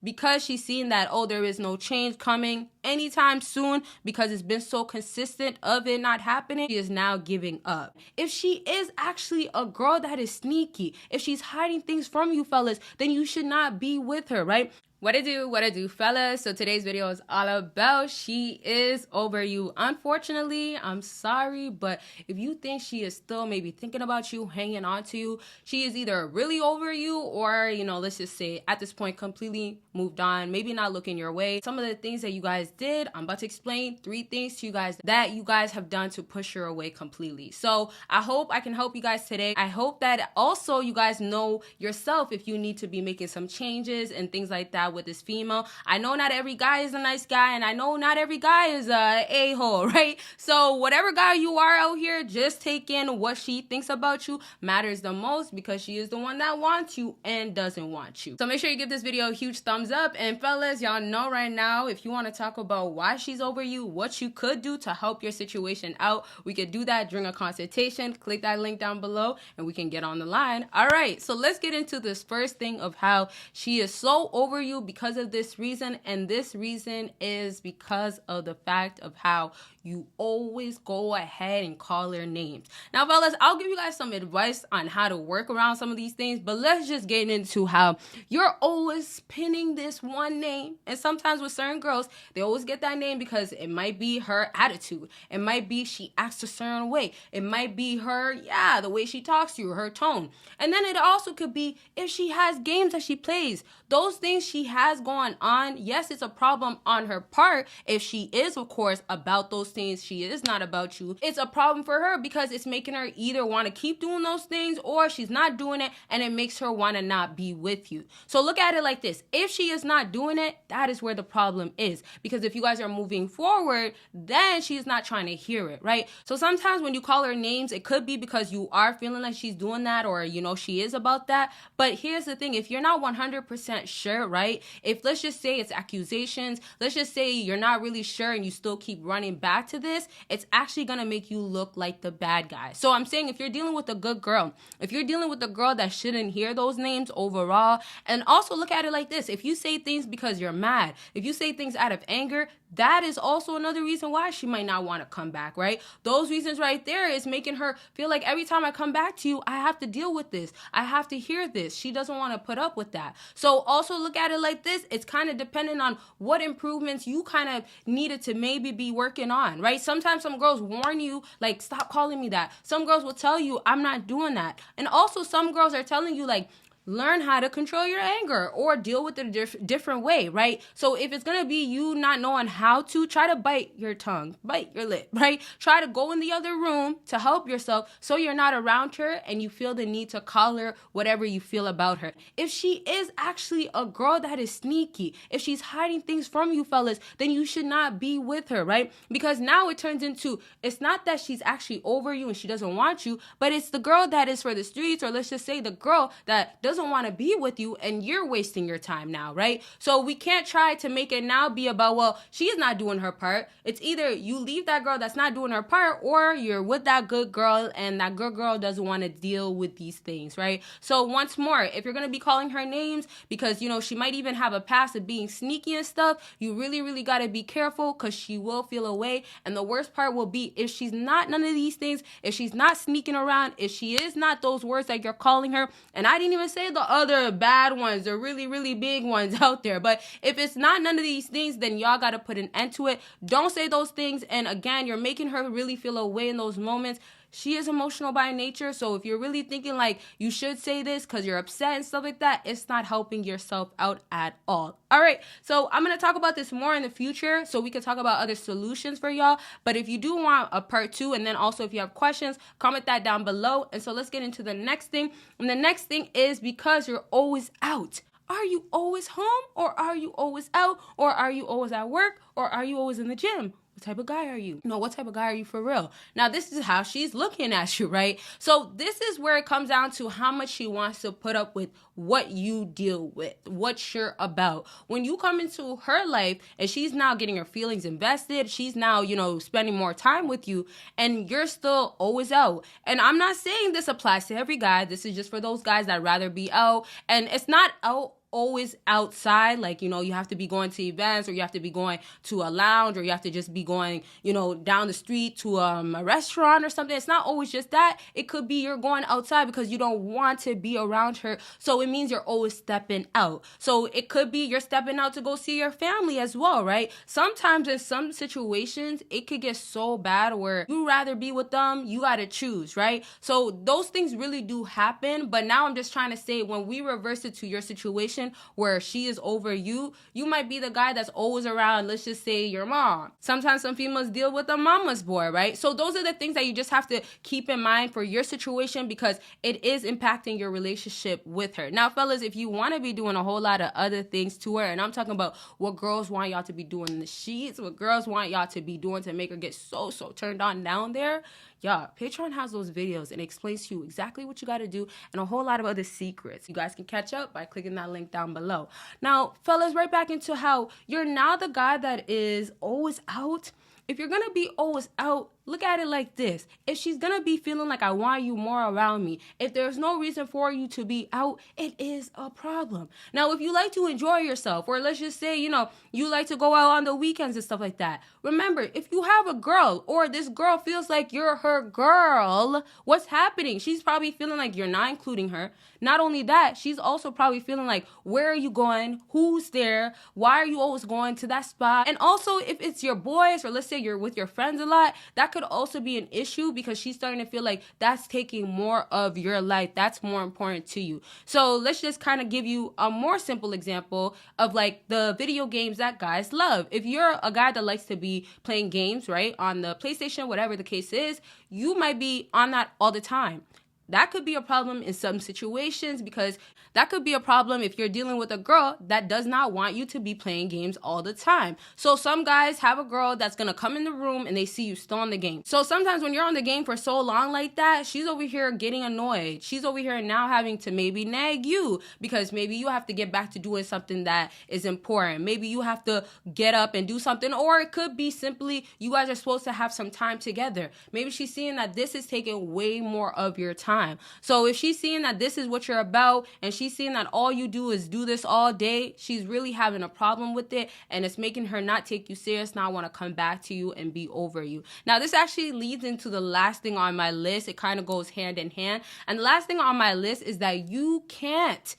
because she's seen that, oh, there is no change coming anytime soon because it's been so consistent of it not happening, she is now giving up. If she is actually a girl that is sneaky, if she's hiding things from you fellas, then you should not be with her, right? What I do, fellas? So today's video is all about she is over you. Unfortunately, I'm sorry, but if you think she is still maybe thinking about you, hanging on to you, she is either really over you or, let's just say at this point completely moved on, maybe not looking your way. Some of the things that you guys did, I'm about to explain 3 things to you guys that you guys have done to push her away completely. So I hope I can help you guys today. I hope that also you guys know yourself if you need to be making some changes and things like that with this female. I know not every guy is a nice guy, and I know not every guy is a a-hole, right? So whatever guy you are out here, just take in what she thinks about you matters the most, because she is the one that wants you and doesn't want you. So make sure you give this video a huge thumbs up. And fellas, y'all know right now, if you want to talk about why she's over you, what you could do to help your situation out, we could do that during a consultation. Click that link down below and we can get on the line. All right, so let's get into this first thing of how she is so over you because of this reason, and this reason is because of the fact of how you always go ahead and call her names. Now fellas, I'll give you guys some advice on how to work around some of these things, but let's just get into how you're always pinning this one name. And sometimes with certain girls, they always get that name because it might be her attitude, it might be she acts a certain way, it might be her, the way she talks to you, her tone, and then it also could be if she has games that she plays, those things she has going on. Yes, it's a problem on her part if she is, of course, about those things. She is not about you. It's a problem for her because it's making her either want to keep doing those things or she's not doing it and it makes her want to not be with you. So look at it like this. If she is not doing it, that is where the problem is, because if you guys are moving forward, then she's not trying to hear it, right? So sometimes when you call her names, it could be because you are feeling like she's doing that, or she is about that. But here's the thing, if you're not 100% sure, right? If let's just say it's accusations, let's just say you're not really sure and you still keep running back to this, it's actually gonna make you look like the bad guy. So I'm saying if you're dealing with a good girl, if you're dealing with a girl that shouldn't hear those names overall, and also look at it like this, if you say things because you're mad, if you say things out of anger, that is also another reason why she might not want to come back, right? Those reasons right there is making her feel like every time I come back to you, I have to deal with this. I have to hear this. She doesn't want to put up with that. So also look at it like this. It's kind of dependent on what improvements you kind of needed to maybe be working on, right? Sometimes some girls warn you, like, stop calling me that. Some girls will tell you, I'm not doing that. And also some girls are telling you, like, learn how to control your anger or deal with it a different way, right? So if it's going to be you not knowing how to, try to bite your tongue, bite your lip, right? Try to go in the other room to help yourself so you're not around her and you feel the need to call her whatever you feel about her. If she is actually a girl that is sneaky, if she's hiding things from you fellas, then you should not be with her, right? Because now it turns into, it's not that she's actually over you and she doesn't want you, but it's the girl that is for the streets, or let's just say the girl that doesn't want to be with you and you're wasting your time now, right? So we can't try to make it now be about, well, she's not doing her part. It's either you leave that girl that's not doing her part, or you're with that good girl and that good girl doesn't want to deal with these things, right? So once more, if you're going to be calling her names because, she might even have a past of being sneaky and stuff, you really, really got to be careful, because she will feel away. And the worst part will be if she's not none of these things, if she's not sneaking around, if she is not those words that you're calling her, and I didn't even say the other bad ones, the really, really big ones out there. But if it's not none of these things, then y'all got to put an end to it. Don't say those things. And again, you're making her really feel away in those moments. She is emotional by nature, so if you're really thinking like you should say this because you're upset and stuff like that, it's not helping yourself out at all. All right, so I'm going to talk about this more in the future so we can talk about other solutions for y'all. But if you do want a part 2, and then also if you have questions, comment that down below. And so let's get into the next thing. And the next thing is because you're always out. Are you always home, or are you always out, or are you always at work, or are you always in the gym? What type of guy are you? No, what type of guy are you for real? Now, this is how she's looking at you, right? So this is where it comes down to how much she wants to put up with what you deal with, what you're about. When you come into her life and she's now getting her feelings invested, she's now, spending more time with you, and you're still always out. And I'm not saying this applies to every guy. This is just for those guys that rather be out. And it's not out always outside, like, you know, you have to be going to events, or you have to be going to a lounge, or you have to just be going, you know, down the street to a restaurant or something. It's not always just that. It could be you're going outside because you don't want to be around her. So it means you're always stepping out. So it could be you're stepping out to go see your family as well, right? Sometimes in some situations, it could get so bad where you rather be with them, you gotta choose, right? So those things really do happen. But now I'm just trying to say, when we reverse it to your situation where she is over you, you might be the guy that's always around, let's just say, your mom. Sometimes some females deal with a mama's boy, right? So those are the things that you just have to keep in mind for your situation, because it is impacting your relationship with her. Now, fellas, if you want to be doing a whole lot of other things to her, and I'm talking about what girls want y'all to be doing in the sheets, what girls want y'all to be doing to make her get so turned on down there, y'all, Patreon has those videos and explains to you exactly what you got to do and a whole lot of other secrets. You guys can catch up by clicking that link down below. Now, fellas, right back into how you're now the guy that is always out. If you're going to be always out, look at it like this. If she's going to be feeling like, I want you more around me, if there's no reason for you to be out, it is a problem. Now, if you like to enjoy yourself, or let's just say, you know, you like to go out on the weekends and stuff like that, remember, if you have a girl, or this girl feels like you're her girl, what's happening? She's probably feeling like you're not including her. Not only that, she's also probably feeling like, where are you going? Who's there? Why are you always going to that spot? And also, if it's your boys, or let's say you're with your friends a lot, that could also be an issue, because she's starting to feel like that's taking more of your life. That's more important to you. So let's just kind of give you a more simple example of like the video games that guys love. If you're a guy that likes to be playing games, right, on the PlayStation, whatever the case is, you might be on that all the time. That could be a problem in some situations, because that could be a problem if you're dealing with a girl that does not want you to be playing games all the time. So some guys have a girl that's going to come in the room and they see you still on the game. So sometimes when you're on the game for so long like that, she's over here getting annoyed. She's over here now having to maybe nag you, because maybe you have to get back to doing something that is important. Maybe you have to get up and do something, or it could be simply you guys are supposed to have some time together. Maybe she's seeing that this is taking way more of your time. So if she's seeing that this is what you're about, and she's seeing that all you do is do this all day, she's really having a problem with it, and it's making her not take you serious, not want to come back to you and be over you. Now, this actually leads into the last thing on my list. It kind of goes hand in hand. And the last thing on my list is that you can't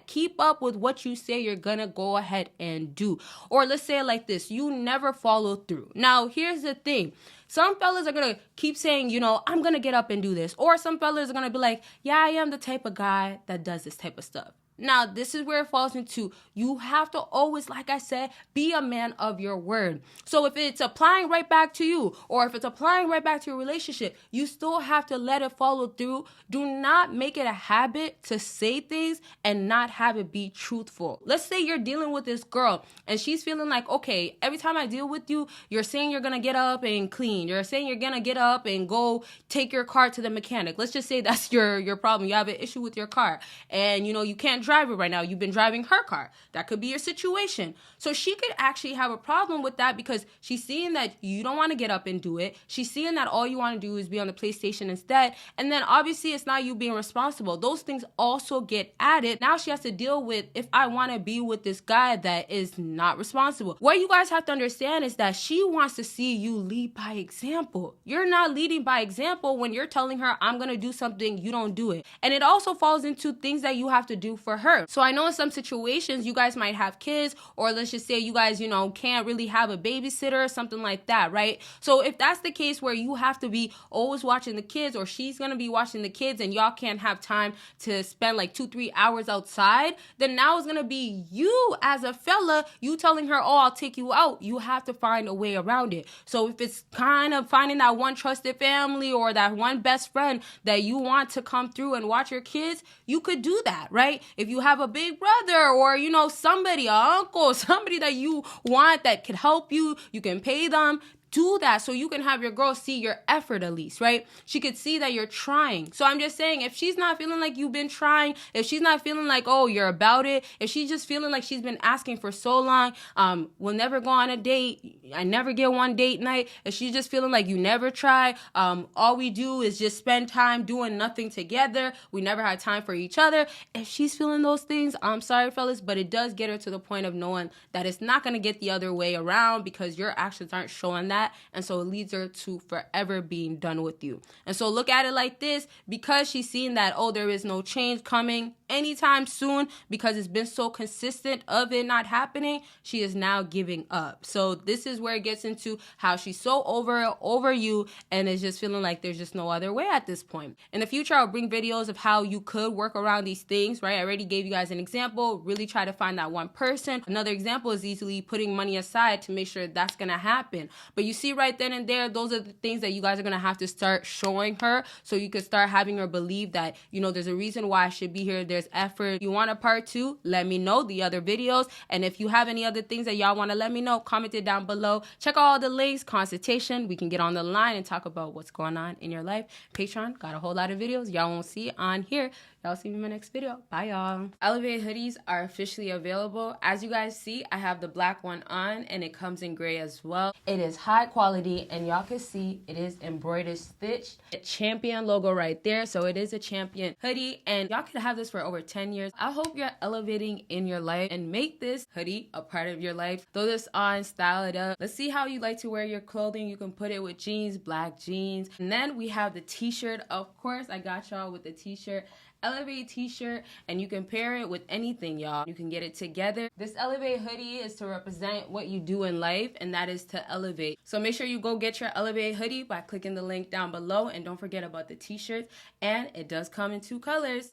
keep up with what you say you're gonna go ahead and do. Or let's say it like this, you never follow through. Now, here's the thing. Some fellas are gonna keep saying, you know, I'm gonna get up and do this. Or some fellas are gonna be like, yeah, I am the type of guy that does this type of stuff. Now, this is where it falls into, you have to always, like I said, be a man of your word. So if it's applying right back to you, or if it's applying right back to your relationship, you still have to let it follow through. Do not make it a habit to say things and not have it be truthful. Let's say you're dealing with this girl and she's feeling like, okay, every time I deal with you, you're saying you're going to get up and clean. You're saying you're going to get up and go take your car to the mechanic. Let's just say that's your problem. You have an issue with your car and, you know, you can't drive it right now. You've been driving her car. That could be your situation. So she could actually have a problem with that, because she's seeing that you don't want to get up and do it. She's seeing that all you want to do is be on the PlayStation instead. And then obviously it's not you being responsible. Those things also get added. Now she has to deal with, if I want to be with this guy that is not responsible. What you guys have to understand is that she wants to see you lead by example. You're not leading by example when you're telling her, I'm going to do something, you don't do it. And it also falls into things that you have to do for her. So I know in some situations you guys might have kids, or let's just say you guys, you know, can't really have a babysitter or something like that, right? So if that's the case where you have to be always watching the kids, or she's going to be watching the kids, and y'all can't have time to spend like 2-3 hours outside, then now it's going to be you as a fella, you telling her, oh, I'll take you out. You have to find a way around it. So if it's kind of finding that one trusted family or that one best friend that you want to come through and watch your kids, you could do that, right? If you have a big brother, or, you know, somebody, an uncle, somebody that you want that could help you, you can pay them. do that so you can have your girl see your effort at least, right? She could see that you're trying. So I'm just saying, if she's not feeling like you've been trying, if she's not feeling like, oh, you're about it, if she's just feeling like she's been asking for so long, we'll never go on a date, I never get one date night, if she's just feeling like you never try, all we do is just spend time doing nothing together, we never had time for each other, if she's feeling those things, I'm sorry fellas, but it does get her to the point of knowing that it's not going to get the other way around because your actions aren't showing that, and so it leads her to forever being done with you. And so look at it like this, because she's seeing that, oh, there is no change coming anytime soon because it's been so consistent of it not happening, she is now giving up. So this is where it gets into how she's so over you and is just feeling like there's just no other way at this point. In the future, I'll bring videos of how you could work around these things, right? I already gave you guys an example. Really try to find that one person. Another example is easily putting money aside to make sure that's gonna happen. But you see right then and there, those are the things that you guys are gonna have to start showing her so you can start having her believe that, you know, there's a reason why I should be here. There's effort. If you want a part 2, let me know the other videos. And if you have any other things that y'all want to let me know, comment it down below. Check out all the links, consultation. We can get on the line and talk about what's going on in your life. Patreon got a whole lot of videos y'all won't see on here. Y'all see me in my next video. Bye, y'all. Elevate hoodies are officially available. As you guys see, I have the black one on and it comes in gray as well. It is high quality and y'all can see it is embroidered stitched. A Champion logo right there. So it is a Champion hoodie and y'all can have this for over 10 years. I hope you're elevating in your life and make this hoodie a part of your life. Throw this on, style it up. Let's see how you like to wear your clothing. You can put it with jeans, black jeans. And then we have the t-shirt. Of course, I got y'all with the t-shirt. Elevate t-shirt, and you can pair it with anything, y'all. You can get it together. This Elevate hoodie is to represent what you do in life, and that is to elevate. So make sure you go get your Elevate hoodie by clicking the link down below, and don't forget about the t-shirts, and it does come in 2 colors.